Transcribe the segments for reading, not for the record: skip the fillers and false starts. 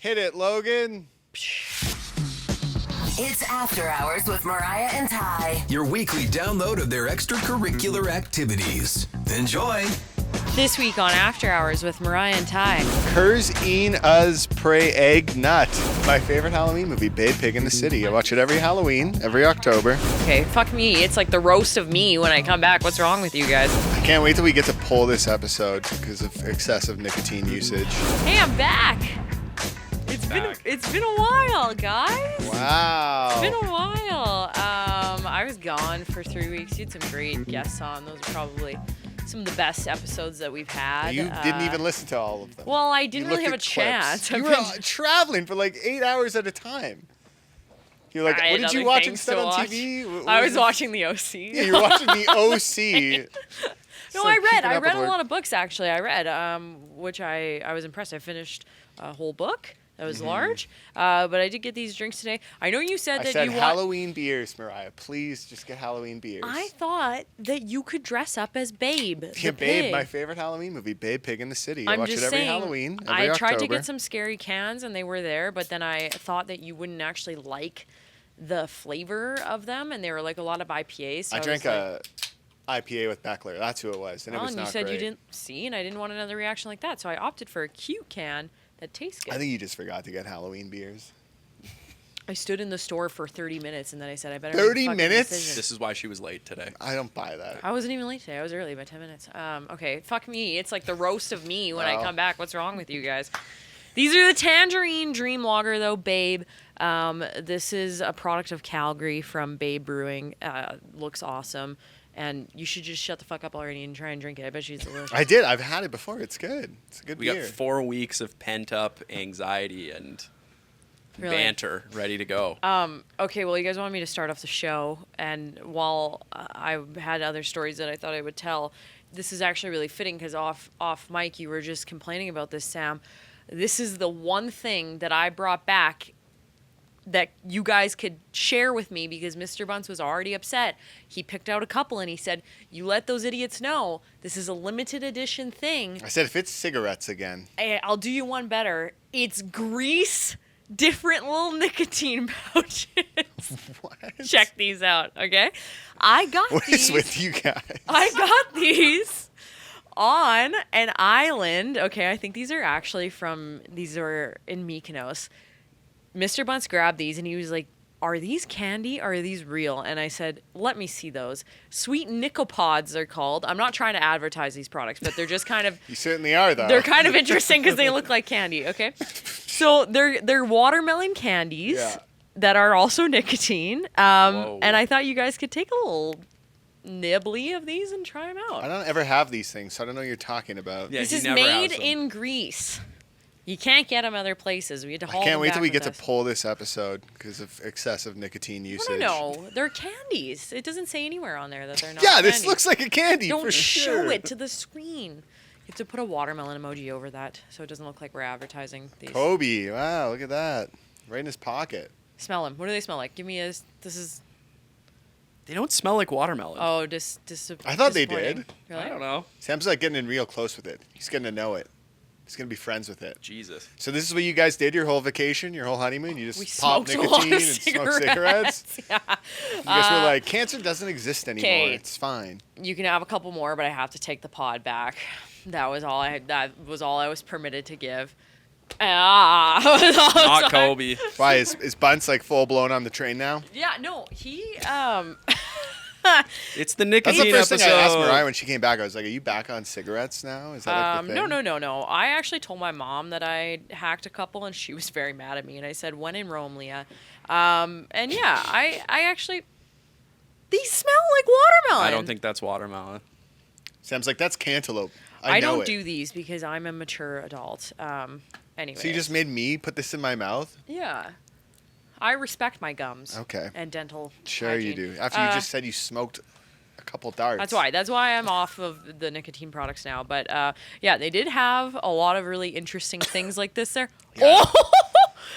Hit it, Logan. It's After Hours with Mariah and Ty. Your weekly download of their extracurricular activities. Enjoy. This week on After Hours with Mariah and Ty. Hers een us pray egg nut. My favorite Halloween movie, Babe Pig in the City. I watch it every Halloween, every October. Okay, fuck me. It's like the roast of me when I come back. What's wrong with you guys? I can't wait till we get to pull this episode because of excessive nicotine usage. Hey, I'm back. It's been a while, guys. Wow. It's been a while. I was gone for 3 weeks. You had some great guests on. Those are probably some of the best episodes that we've had. You didn't even listen to all of them. Well, I didn't really have a clips. chance. You were traveling for like 8 hours at a time. You're like, what did you watch instead on TV? I was watching the OC. Yeah, you're watching the OC. No, I read a lot of books, actually. I read, which I was impressed. I finished a whole book. That was large, but I did get these drinks today. I know you said that you want Halloween beers, Mariah. Please just get Halloween beers. I thought that you could dress up as Babe. Yeah, Babe, my favorite Halloween movie, Babe Pig in the City. I watch it every Halloween, every I tried October. to get some scary cans, and they were there, but then I thought that you wouldn't actually like the flavor of them, and they were like a lot of IPAs. So I drank a IPA with Beckler. That's who it was, and it was not you said great. You didn't see, and I didn't want another reaction like that, so I opted for a cute can that tastes good. I think you just forgot to get Halloween beers. I stood in the store for 30 minutes, and then I said, I better 30 make a fucking minutes? decision. This is why she was late today. I don't buy that. I wasn't even late today. I was early by 10 minutes. Okay, fuck me. It's like the roast of me when I come back. What's wrong with you guys? These are the Tangerine Dream Lager, though, Babe. This is a product of Calgary from Babe Brewing. Looks awesome. And you should just shut the fuck up already and try and drink it. I bet you it's delicious. I did. I've had it before. It's good. It's a good beer. We got 4 weeks of pent-up anxiety and banter ready to go. Okay, well, you guys wanted me to start off the show. And while I had other stories that I thought I would tell, this is actually really fitting because off mic, you were just complaining about this, Sam. This is the one thing that I brought back that you guys could share with me because Mr. Bunce was already upset. He picked out a couple and he said, you let those idiots know this is a limited edition thing. I said, if it's cigarettes again. I'll do you one better. It's Grease, different little nicotine pouches. What? Check these out, okay? I got What these. is with you guys? I got these on an island. Okay, I think these are in Mykonos. Mr. Bunce grabbed these and he was like, are these candy or are these real? And I said, let me see those. Sweet Nicopods they're called. I'm not trying to advertise these products, but they're just kind of... You certainly are, though. They're kind of interesting because they look like candy, okay? So they're watermelon candies that are also nicotine. And I thought you guys could take a little nibbly of these and try them out. I don't ever have these things, so I don't know what you're talking about. Yeah, This he is never made has them. in Greece. You can't get them other places. We had to haul I can't them wait back till we with get to us. pull this episode because of excessive nicotine usage. No, they're candies. It doesn't say anywhere on there that they're not Yeah, candies. this looks like a candy Don't for show sure. it to the screen. You have to put a watermelon emoji over that so it doesn't look like we're advertising these. Kobe, wow, look at that. Right in his pocket. Smell them. What do they smell like? Give me a... This is... They don't smell like watermelon. Oh, I thought they did. disappointing. Really? I don't know. Sam's like getting in real close with it. He's getting to know it. He's going to be friends with it. Jesus. So this is what you guys did your whole vacation, your whole honeymoon? You We just popped smoked a lot nicotine of and smoked cigarettes? Yeah. You guys were like, cancer doesn't exist anymore. 'kay. It's fine. You can have a couple more, but I have to take the pod back. That was all I was permitted to give. Not Kobe. Why, is Bunce like full blown on the train now? Yeah, no, he It's the That's nicotine the first thing I asked episode. Mariah when she came back. I was like, are you back on cigarettes now? Is that like the thing? No. I actually told my mom that I hacked a couple, and she was very mad at me. And I said, "When in Rome, Leah." And yeah, I actually these smell like watermelon. I don't think that's watermelon. Sam's like, that's cantaloupe. I know don't it. do these because I'm a mature adult. Anyway. So you just made me put this in my mouth? Yeah. I respect my gums. Okay. And dental. Sure you hygiene. do. After you just said you smoked a couple darts. That's why I'm off of the nicotine products now. But yeah, they did have a lot of really interesting things like this there. Yeah. Oh,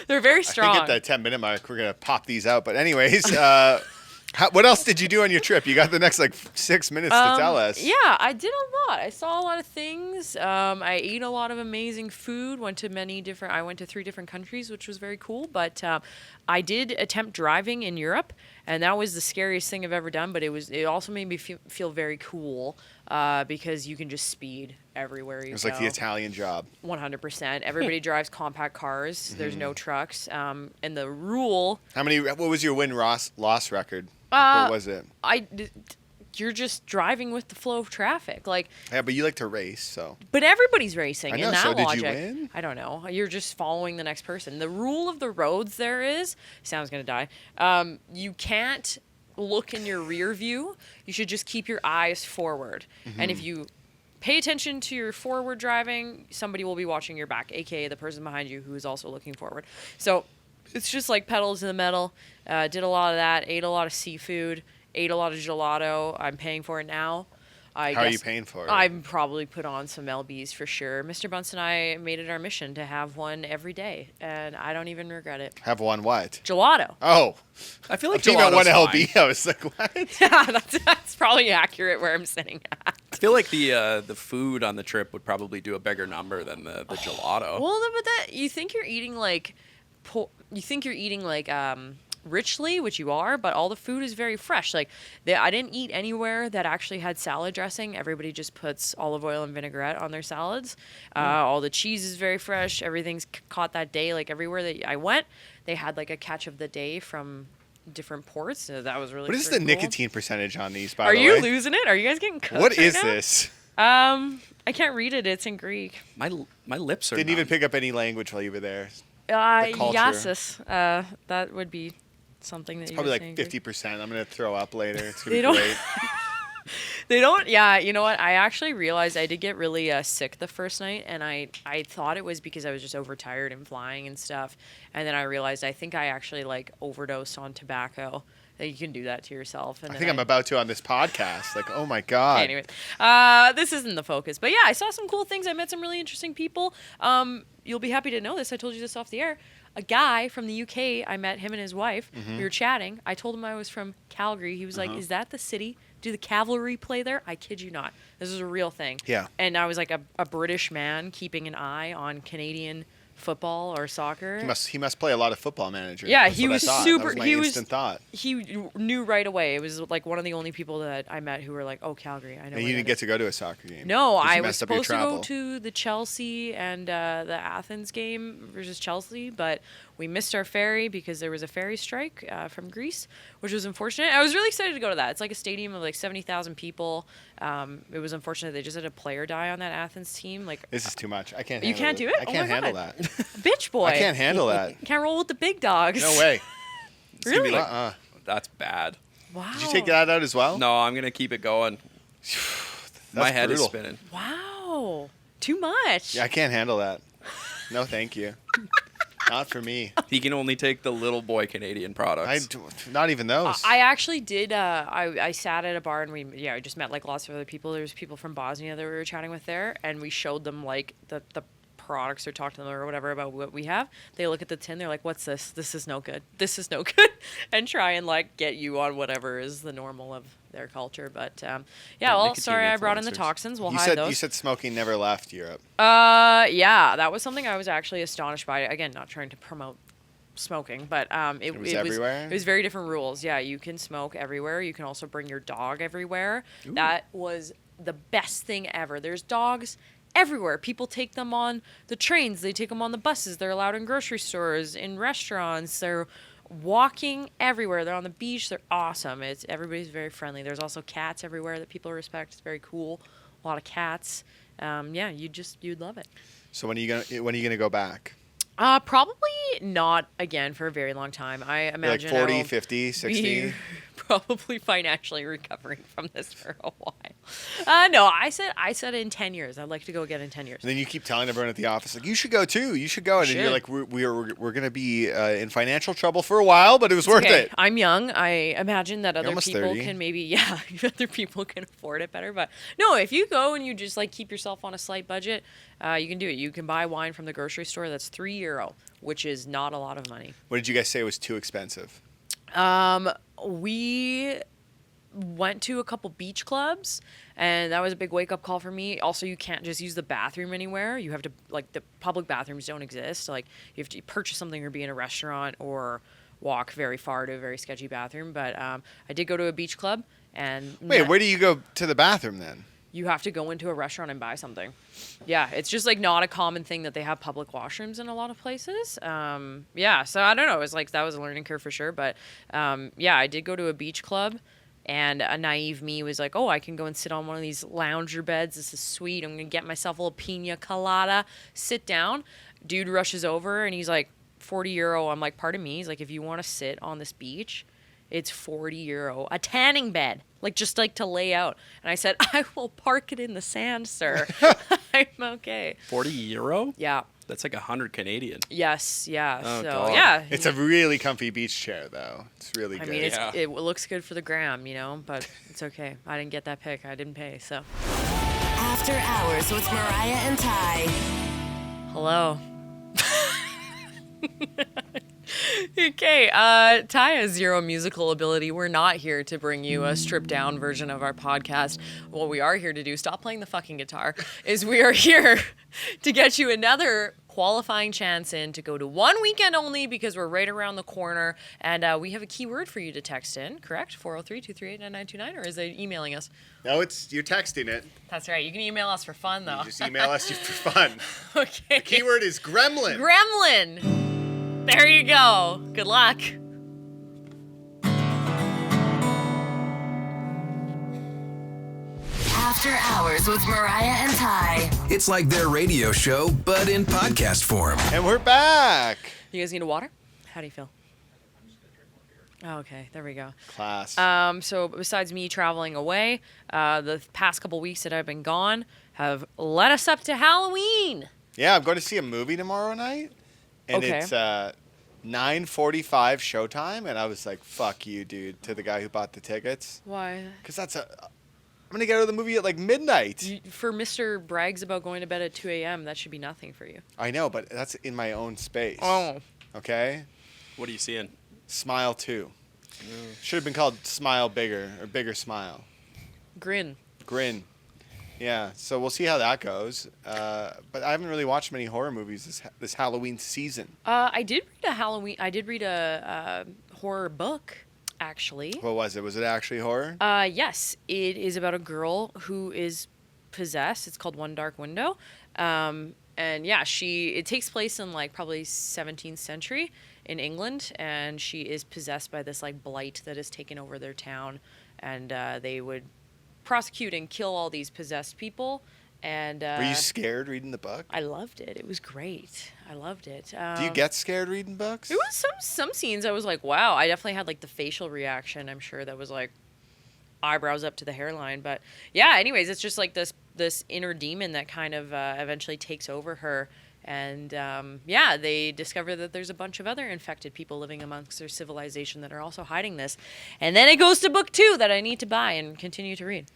they're very I strong. think at the 10-minute mark, we're going to pop these out. But anyways, What else did you do on your trip? You got the next 6 minutes to tell us. Yeah, I did a lot. I saw a lot of things. I ate a lot of amazing food. I went to 3 different countries, which was very cool. But I did attempt driving in Europe, and that was the scariest thing I've ever done. But it also made me feel very cool because you can just speed everywhere you go. It was like the Italian job. 100%. Everybody drives compact cars. There's no trucks. And the rule. What was your win-loss record? What was it? You're just driving with the flow of traffic. Yeah, but you like to race, so. But everybody's racing. I know, in that so logic. did you win? I don't know. You're just following the next person. The rule of the roads there is, Sam's going to die, you can't look in your rear view. You should just keep your eyes forward. And if you pay attention to your forward driving, somebody will be watching your back, aka the person behind you who is also looking forward. So it's just like pedal to the metal. Did a lot of that, ate a lot of seafood, ate a lot of gelato. I'm paying for it now. How are you paying for it? I'm probably put on some LBs for sure. Mr. Bunce and I made it our mission to have one every day, and I don't even regret it. Have one what? Gelato. Oh. I feel like I'm thinking about one gelato's LB. I was like, what? Yeah, that's probably accurate where I'm sitting at. I feel like the food on the trip would probably do a bigger number than the gelato. Well, no, but you think you're eating richly, which you are, but all the food is very fresh. I didn't eat anywhere that actually had salad dressing. Everybody just puts olive oil and vinaigrette on their salads. All the cheese is very fresh. Everything's caught that day. Everywhere that I went, they had a catch of the day from different ports. So that was really. What is the cool. nicotine percentage on these? By Are the way, you losing it? Are you guys getting cooked? What right is now? this? I can't read it. It's in Greek. My lips are Didn't numb. even pick up any language while you were there. culture. Yasis. That would be something that It's you probably were like saying, Greg. 50%. I'm gonna throw up later. It's gonna They be don't- great. They don't. Yeah, you know what? I actually realized I did get really sick the first night, and I thought it was because I was just overtired and flying and stuff. And then I realized I think I actually overdosed on tobacco. That you can do that to yourself. And I then think I'm about to on this podcast. Like, oh my god. Anyway, this isn't the focus, but yeah, I saw some cool things. I met some really interesting people. You'll be happy to know this. I told you this off the air. A guy from the UK, I met him and his wife. Mm-hmm. We were chatting. I told him I was from Calgary. He was like, "Is that the city? Do the cavalry play there?" I kid you not. This is a real thing. Yeah. And I was like a British man keeping an eye on Canadian football or soccer. He must play a lot of Football Manager. Yeah, That's he what I was thought. super. That was my he was. instant thought. He knew right away. It was like one of the only people that I met who were like, "Oh, Calgary, I know." And where you that didn't get is." to go to a soccer game. No, 'Cause you I was messed up your supposed to go travel. to the Chelsea and the Athens game versus Chelsea, but we missed our ferry because there was a ferry strike from Greece, which was unfortunate. I was really excited to go to that. It's like a stadium of like 70,000 people. It was unfortunate they just had a player die on that Athens team. Like, This is too much. I can't. You handle can't do it? I Oh can't my handle God. that. bitch boy. I can't handle that. Can't roll with the big dogs. No way. It's gonna be Really? like, that's bad. Wow. Did you take that out as well? No, I'm gonna keep it going. My head brutal. is spinning. Wow. Too much. Yeah, I can't handle that. No, thank you. Not for me. He can only take the little boy Canadian products. Not even those. I actually did. I sat at a bar and we just met like lots of other people. There was people from Bosnia that we were chatting with there, and we showed them like the products or talked to them or whatever about what we have. They look at the tin, they're like, "What's this? This is no good. This is no good," and try and like get you on whatever is the normal of their culture. But well, nicotine sorry, I brought in the influencers. toxins. We'll you hide said those. you said smoking never left Europe. Yeah, that was something I was actually astonished by. Again, not trying to promote smoking, but it was everywhere? It was very different rules. Yeah, you can smoke everywhere. You can also bring your dog everywhere. That was the best thing ever. There's dogs everywhere. People take them on the trains. They take them on the buses. They're allowed in grocery stores, in restaurants. They're walking everywhere. They're on the beach. They're awesome. Everybody's very friendly. There's also cats everywhere that people respect. It's very cool. A lot of cats. Yeah, you'd love it. So when are you gonna go back? Probably not again for a very long time. I Like imagine 40, I will 50, 60? be probably financially recovering from this for a while. No, I said in 10 years. I'd like to go again in 10 years. And then you keep telling everyone at the office, like, you should go too. You should go. And then you're like, we're going to be in financial trouble for a while, but it was worth it. I'm young. I imagine that other almost people 30. can maybe, other people can afford it better. But no, if you go and you just like keep yourself on a slight budget, you can do it. You can buy wine from the grocery store that's €3, which is not a lot of money. What did you guys say was too expensive? We went to a couple beach clubs, and that was a big wake-up call for me. Also, you can't just use the bathroom anywhere. You have to, like, the public bathrooms don't exist. Like, you have to purchase something or be in a restaurant or walk very far to a very sketchy bathroom. But I did go to a beach club, and... Wait, where do you go to the bathroom then? You have to go into a restaurant and buy something. Yeah, it's just, like, not a common thing that they have public washrooms in a lot of places. Yeah, so I don't know. It was, like, that was a learning curve for sure. But, yeah, I did go to a beach club, and a naive me was like, oh, I can go and sit on one of these lounger beds. This is sweet. I'm going to get myself a little pina colada, sit down. Dude rushes over, and he's like, €40. I'm like, pardon me? He's like, if you want to sit on this beach, it's €40. A tanning bed. Like, just like to lay out. And I said, I will park it in the sand, sir. I'm okay. €40? Yeah. That's like 100 Canadian. Yes, yeah. Oh, so, God. yeah. It's a really comfy beach chair, though. It's really good. I mean, Yeah. it looks good for the gram, you know, but it's okay. I didn't get that pick. I didn't pay, so. After Hours with Mariah and Ty. Hello. Okay, Ty has zero musical ability. We're not here to bring you a stripped down version of our podcast. What we are here to do, stop playing the fucking guitar, is we are here to get you another qualifying chance in to go to one weekend only because we're right around the corner. And we have a keyword for you to text in, correct? 403-238-9929, or is it emailing us? No, you're texting it. That's right. You can email us for fun, though. You just email us for fun. Okay. The keyword is gremlin. Gremlin. There you go. Good luck. After Hours with Mariah and Ty. It's like their radio show, but in podcast form. And we're back. You guys need a water? How do you feel? Oh, okay, there we go. Class. So besides me traveling away, the past couple weeks that I've been gone have led us up to Halloween. Yeah, I'm going to see a movie tomorrow night. And Okay. it's 9:45 showtime. And I was like, fuck you, dude, to the guy who bought the tickets. Why? Because I'm going to go to the movie at like midnight. For Mr. Brags about going to bed at 2 a.m., that should be nothing for you. I know, but that's in my own space. Oh. Okay? What are you seeing? Smile 2. Should have been called Smile Bigger or Bigger Smile. Grin. Grin. Yeah, so we'll see how that goes. But I haven't really watched many horror movies this Halloween season. I did read a horror book, actually. What was it? Was it actually horror? Yes, it is about a girl who is possessed. It's called One Dark Window. And yeah, it takes place in like probably 17th century in England, and she is possessed by this like blight that has taken over their town, and they would prosecute and kill all these possessed people. And Were you scared reading the book? I loved it. It was great. I loved it. Do you get scared reading books? It was some scenes I was like, wow. I definitely had like the facial reaction. I'm sure that was like eyebrows up to the hairline. But yeah, anyways, it's just like this inner demon that kind of eventually takes over her. And yeah, they discover that there's a bunch of other infected people living amongst their civilization that are also hiding this. And then it goes to book 2 that I need to buy and continue to read.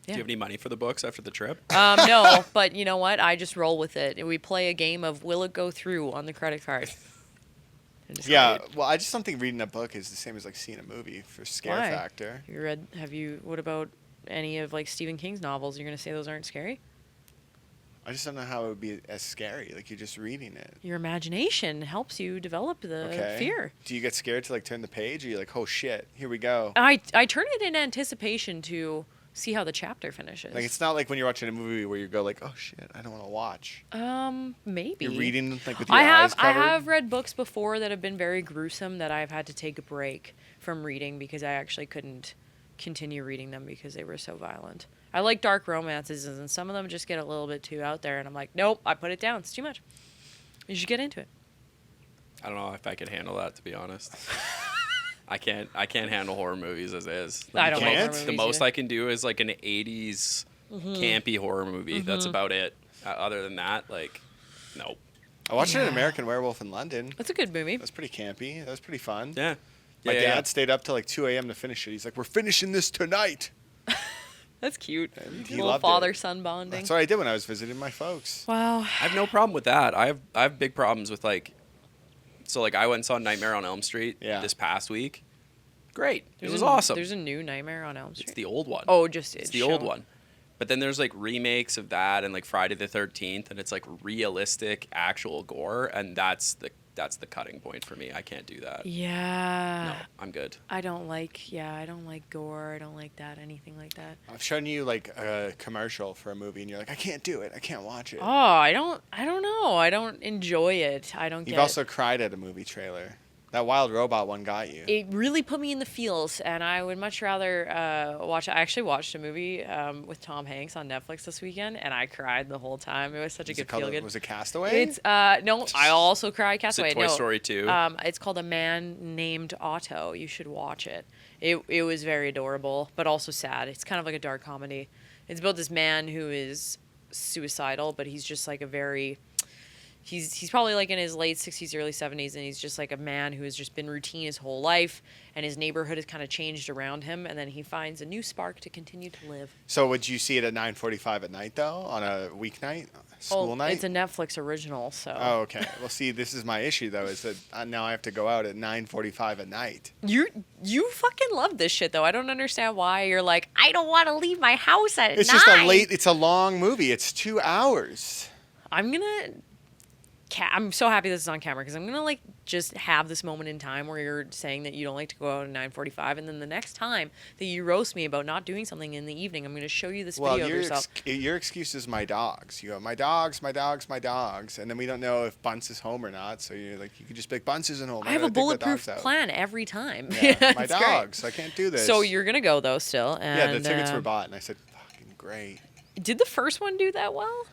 Do you have any money for the books after the trip? No, but you know what? I just roll with it. We play a game of will it go through on the credit card. Yeah, well, I just don't think reading a book is the same as like seeing a movie for scare Why? factor. What about any of like Stephen King's novels? You're going to say those aren't scary? I just don't know how it would be as scary. Like you're just reading it. Your imagination helps you develop the fear. Do you get scared to like turn the page, or you're like, oh shit, here we go? I turn it in anticipation to see how the chapter finishes. Like it's not like when you're watching a movie where you go like, oh shit, I don't want to watch. Maybe. You're reading like with your eyes covered. I have read books before that have been very gruesome that I've had to take a break from reading because I actually couldn't continue reading them because they were so violent. I like dark romances, and some of them just get a little bit too out there, and I'm like, nope, I put it down. It's too much. You should get into it. I don't know if I could handle that, to be honest. I can't handle horror movies as is. I don't like horror The movies most either. I can do is like an 80s campy horror movie. That's about it. Other than that, like, nope. I watched an American Werewolf in London. That's a good movie. That was pretty campy. That was pretty fun. Yeah. My Yeah, dad yeah. stayed up till like 2 a.m. to finish it. He's like, we're finishing this tonight. That's cute. He Little loved it. father-son bonding. That's what I did when I was visiting my folks. Wow. I have no problem with that. I have big problems with like, so like I went and saw Nightmare on Elm Street Yeah. this past week, Great. It was awesome. There's a new Nightmare on Elm Street. It's the old one. Oh, it's the old one. But then there's like remakes of that and like Friday the 13th, and it's like realistic actual gore, and that's the cutting point for me. I can't do that. Yeah. No, I'm good. I don't like gore. I don't like that, anything like that. I've shown you like a commercial for a movie, and you're like, I can't do it. I can't watch it. Oh, I don't know. I don't enjoy it. I don't get You've also cried at a movie trailer. That Wild Robot one got you. It really put me in the feels, and I would much rather watch. I actually watched a movie with Tom Hanks on Netflix this weekend, and I cried the whole time. It was such a good feel good. Was it Castaway? It's no, I also cried. Castaway. Is it Toy Story 2? It's called A Man Named Otto. You should watch it. It was very adorable, but also sad. It's kind of like a dark comedy. It's about this man who is suicidal, but he's just like a very He's probably like in his late 60s, early 70s, and he's just like a man who has just been routine his whole life, and his neighborhood has kind of changed around him, and then he finds a new spark to continue to live. So would you see it at 9:45 at night, though, on a weeknight, school night? It's a Netflix original, so. Oh, okay. Well, see, this is my issue, though, is that now I have to go out at 9:45 at night. You fucking love this shit, though. I don't understand why you're like, I don't want to leave my house at 9. It's just it's a long movie. It's 2 hours. I'm so happy this is on camera, because I'm gonna like just have this moment in time where you're saying that you don't like to go out at 9:45, and then the next time that you roast me about not doing something in the evening, I'm gonna show you this video of yourself. Your excuse is my dogs. You go, my dogs, my dogs, my dogs, and then we don't know if Bunce is home or not. So you're like, you could just pick Bunce isn't home. I have a bulletproof plan every time. Yeah, my dogs. Great. I can't do this. So you're gonna go though still? And, yeah, the tickets were bought, and I said, fucking great. Did the first one do that well?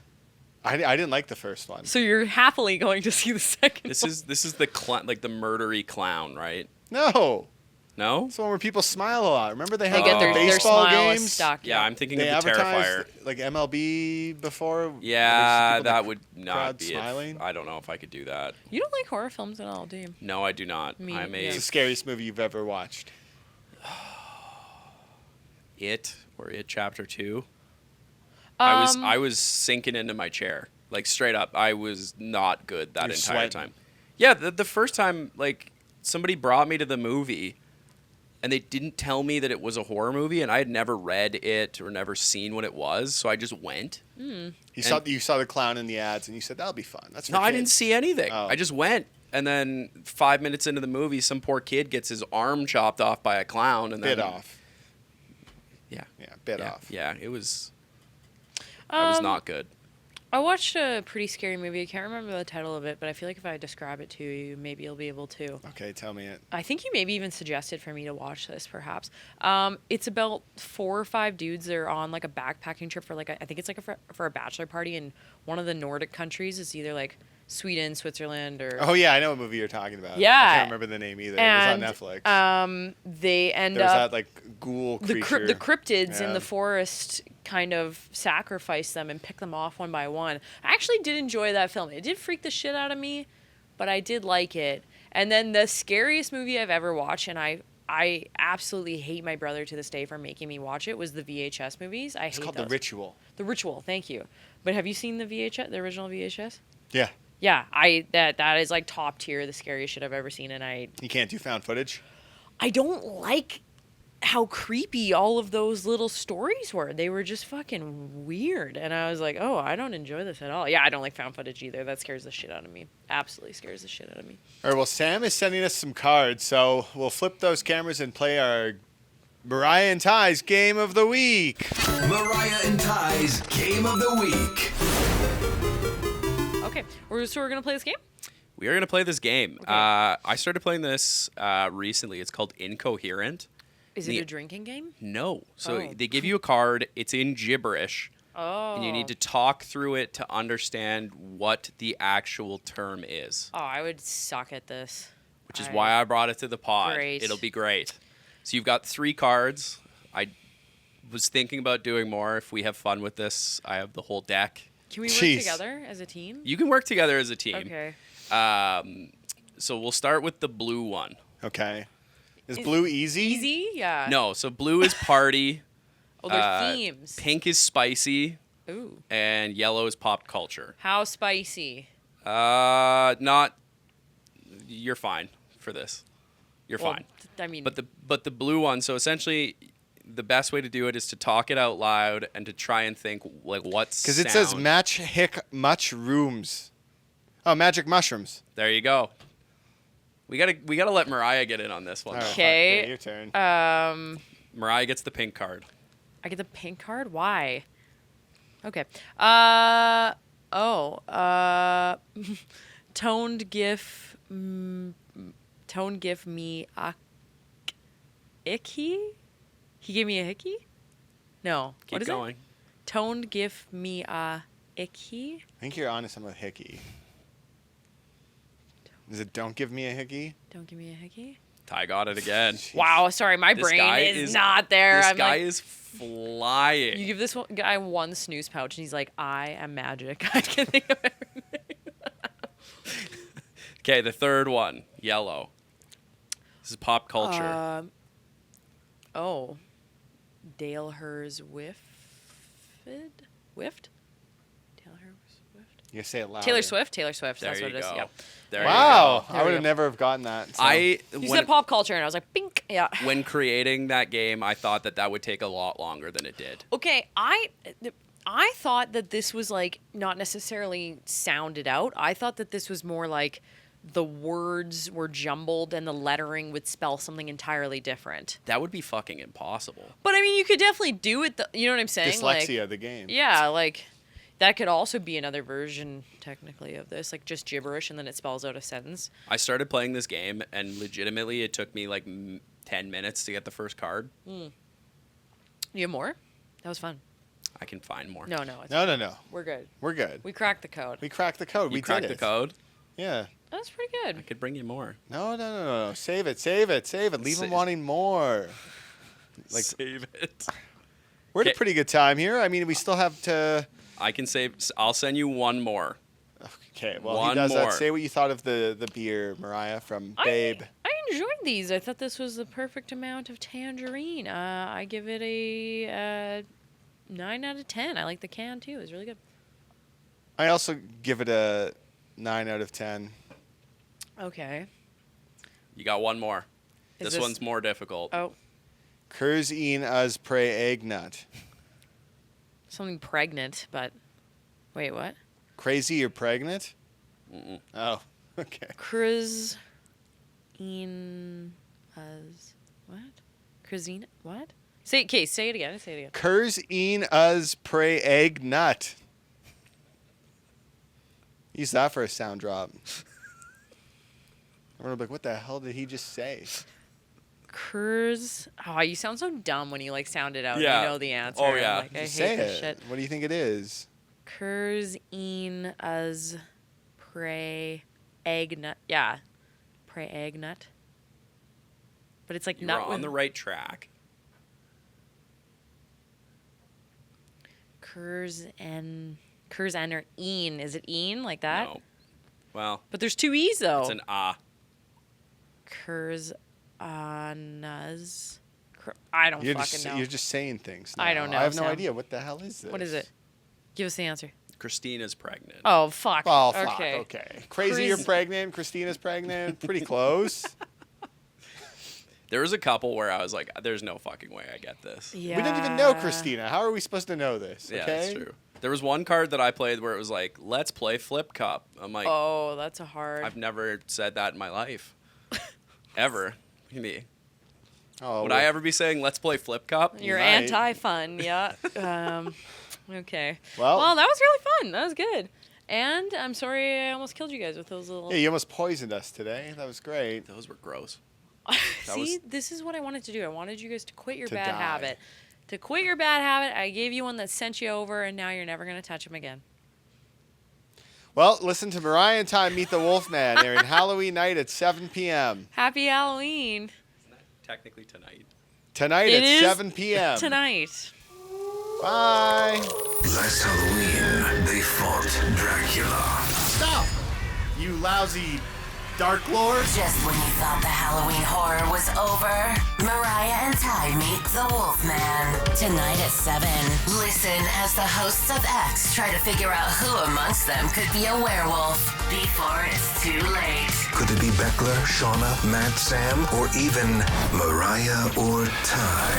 I didn't like the first one. So you're happily going to see the second one. This is the the murdery clown, right? No. No? It's the one where people smile a lot. Remember they had get the baseball smile games? Stuck, yeah, I'm thinking they of the Terrifier. Like MLB before. Yeah, that would not be smiling. I don't know if I could do that. You don't like horror films at all, do you? No, I do not. It's the scariest movie you've ever watched. It Chapter 2. I was sinking into my chair. Like, straight up, I was not good that entire sweating. time. Yeah, the first time, like, somebody brought me to the movie, and they didn't tell me that it was a horror movie, and I had never read it or never seen what it was, so I just went. You saw the clown in the ads, and you said, that'll be fun. That's for No, kids. I didn't see anything. Oh. I just went, and then 5 minutes into the movie, some poor kid gets his arm chopped off by a clown. And Bit then, off. Yeah. Yeah, bit off. Yeah, it was... I was not good. I watched a pretty scary movie. I can't remember the title of it, but I feel like if I describe it to you, maybe you'll be able to. Okay, tell me it. I think you maybe even suggested for me to watch this, perhaps. It's about 4 or 5 dudes that are on like a backpacking trip for I think it's like for a bachelor party in one of the Nordic countries. It's either like Sweden, Switzerland, or... Oh, yeah, I know what movie you're talking about. Yeah. I can't remember the name either. And, it was on Netflix. They end There was up... that, like, ghoul creature. The cryptids in Yeah. the forest kind of sacrifice them and pick them off one by one. I actually did enjoy that film. It did freak the shit out of me, but I did like it. And then the scariest movie I've ever watched, and I absolutely hate my brother to this day for making me watch it, was the VHS movies. It's called those. The Ritual. The Ritual, thank you. But have you seen the VHS, the original VHS? Yeah. Yeah, that is like top tier, the scariest shit I've ever seen, and You can't do found footage? I don't like how creepy all of those little stories were. They were just fucking weird. And I was like, oh, I don't enjoy this at all. Yeah, I don't like found footage either. That scares the shit out of me. Absolutely scares the shit out of me. All right, well, Sam is sending us some cards, so we'll flip those cameras and play our Mariah and Ty's Game of the Week. Mariah and Ty's Game of the Week. Okay, so we're going to play this game? We are going to play this game. Okay. I started playing this recently. It's called Incoherent. Is it a drinking game? No. So Oh. they give you a card. It's in gibberish. Oh. And you need to talk through it to understand what the actual term is, Oh, I would suck at this. which is why I brought it to the pod. Great. It'll be great. So you've got 3 cards. I was thinking about doing more. If we have fun with this, I have the whole deck. Can we work Jeez. together as a team? You can work together as a team. Okay. So we'll start with the blue one. Okay. Is blue easy? Easy? Yeah. No, so blue is party. Oh, they're themes. Pink is spicy. Ooh. And yellow is pop culture. How spicy? Not. You're fine for this. You're Well, fine. I mean, But the blue one, so essentially the best way to do it is to talk it out loud and to try and think like what's Because it says much rooms. Oh, magic mushrooms. There you go. We gotta let Mariah get in on this one. All right, fuck, Okay. your turn. Mariah gets the pink card. I get the pink card? Why? Okay. Toned gif me a icky? He gave me a hickey? No. Keep What is going. it? Toned gif me a icky? I think you're onto something with hickey. Is it don't give me a hickey? Don't give me a hickey? Ty got it again. Wow, sorry, my This brain guy is not there. This I'm guy like, is flying. you give this guy one snooze pouch, and he's like, I am magic. I can think of everything. Okay, the third one, yellow. This is pop culture. Dale Hers Whiffed? Whiffed? Dale Hers Whiffed? You say it loud. Taylor Swift? Taylor Swift. there That's you what it is. go. Yep. There Wow, There I we would go. have never have gotten that. so. you go. You said pop culture, and I was like, bink. Yeah. When creating that game, I thought that would take a lot longer than it did. Okay, I thought that this was like not necessarily sounded out. I thought that this was more like the words were jumbled and the lettering would spell something entirely different. That would be fucking impossible. But I mean, you could definitely do it. You know what I'm saying? Dyslexia, Like, the game. yeah, like that could also be another version, technically, of this, like just gibberish and then it spells out a sentence. I started playing this game, and legitimately, it took me like 10 minutes to get the first card. You have more? That was fun. I can find more. No. No. We're good. We're good. We cracked the code. We cracked the code. You we cracked did the it. code? Yeah. That's pretty I good. could bring you more. No. Save it. Leave them wanting more. Like, Save it. we're at a Okay. pretty good time here. I mean, we still have to. I can save. I'll send you one more. Okay, well, One he does more. that. Say what you thought of the beer, Mariah, from Babe. I enjoyed these. I thought this was the perfect amount of tangerine. I give it a 9 out of 10. I like the can too. It's really good. I also give it a 9 out of 10. Okay. You got one more. Is This this- one's more difficult. Oh, Curs een as pre egg nut. something pregnant, but wait, what? Crazy or pregnant? Mm-mm. Oh, okay. Cruise in as what? Cruisine what? Say it again. Say it again. Curs een as pre egg nut. Use that for a sound drop. Everyone will be like, what the hell did he just say? Curs. Oh, you sound so dumb when you like sound it out. Yeah. And you know the answer. Oh, I'm yeah. like, I hate Just say this it. shit. What do you think it is? Curs in as pre egg nut. Yeah, pre egg nut. But it's like You're nut on with the right track. Curs and or een. Is it een like that? No. Well, But there's two e's though. it's an ah. Curs nuz. I don't fucking know. You're just saying things. I now. don't know, I have no Sam. idea. What the hell is this? What is it? Give us the answer. Christina's pregnant. Oh fuck. Oh, fuck. Okay. Okay. Crazy, you're Chris- pregnant. Christina's pregnant. Pretty close. There was a couple where I was like, there's no fucking way I get this. Yeah. We didn't even know Christina. How are we supposed to know this? Yeah, Okay? that's true. There was one card that I played where it was like, let's play Flip Cup. I'm like, Oh, that's a hard. I've never said that in my life. Ever. Me. Oh, Would I ever be saying, let's play Flip Cup? You're might. anti-fun, yeah. Okay. Well- Well, that was really fun. That was good. And I'm sorry I almost killed you guys with those little. Yeah, you almost poisoned us today. That was great. Those were gross. See, this is what I wanted to do. I wanted you guys to quit your To bad die. habit. To quit your bad habit, I gave you one that sent you over, and now you're never going to touch him again. Well, listen to Mariah and Ty Meet the Wolfman. They're in Halloween night at 7 p.m. Happy Halloween. Isn't that technically tonight? Tonight It at is 7 p.m. Tonight. Bye. Last Halloween, they fought Dracula. Stop! You lousy Dark Lord. Just when you thought the Halloween horror was over, Mariah and Ty meet the Wolfman. Tonight at 7. Listen as the hosts of X try to figure out who amongst them could be a werewolf before it's too late. Could it be Beckler, Shauna, Matt, Sam, or even Mariah or Ty?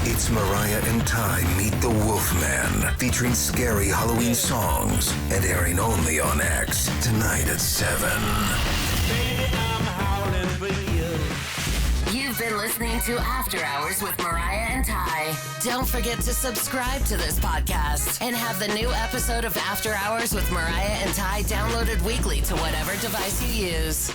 It's Mariah and Ty Meet the Wolfman, featuring scary Halloween songs and airing only on X tonight at 7. You've been listening to After Hours with Mariah and Ty. Don't forget to subscribe to this podcast and have the new episode of After Hours with Mariah and Ty downloaded weekly to whatever device you use.